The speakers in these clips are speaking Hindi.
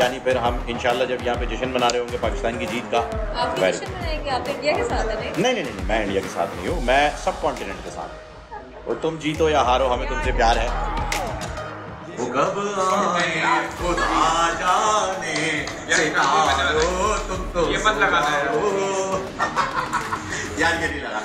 यानी फिर हम इंशाल्लाह जब यहाँ पे जश्न मना रहे होंगे पाकिस्तान की जीत का। आप जश्न मनाएंगे? आप इंडिया के साथ हैं? नहीं, मैं इंडिया के साथ नहीं हूँ, मैं सब कॉन्टिनेंट के साथ। और तुम जीतो या हारो, हमें तुमसे प्यार है। वो कब आए खुदा जाने, तुम तो ये मत लगाना है यार, ये नहीं लगाना।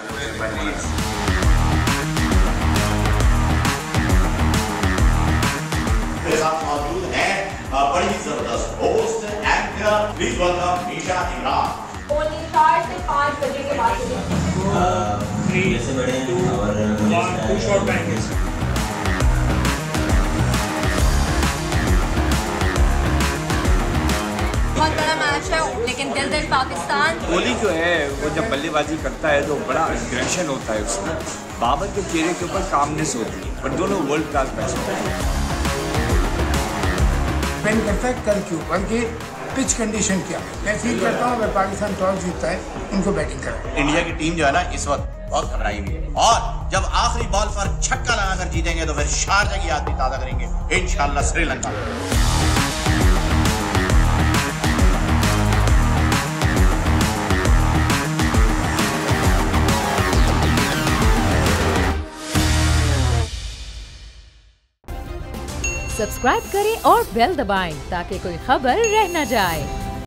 मेरे साथ मौजूद है बड़ी जबरदस्त host anchor, please welcome Nisha Imran. Only 4 से 5 बजे के बाद जैसे बड़े और शॉर्ट टाइम। बहुत बड़ा मैच है, लेकिन दिल पाकिस्तान। कोहली जो है वो जब बल्लेबाजी करता है तो बड़ा एग्रेशन होता है उसमें। बाबर के चेहरे के ऊपर कामनेस होती है, पर दोनों वर्ल्ड क्लास बैट्समैन हैं। डिपेंड करता है कल के ऊपर कि पिच कंडीशन क्या। मैं फील करता हूँ अगर पाकिस्तान टॉस जीतता है इनको बैटिंग करें। इंडिया की टीम जो है ना इस वक्त बहुत घबराई हुई है, और जब आखिरी बॉल पर छक्का लगाकर जीतेंगे तो फिर शारजा की याद भी ताज़ा करेंगे इंशाल्लाह श्रीलंका। सब्सक्राइब करें और बेल दबाएं ताकि कोई खबर रह न जाए।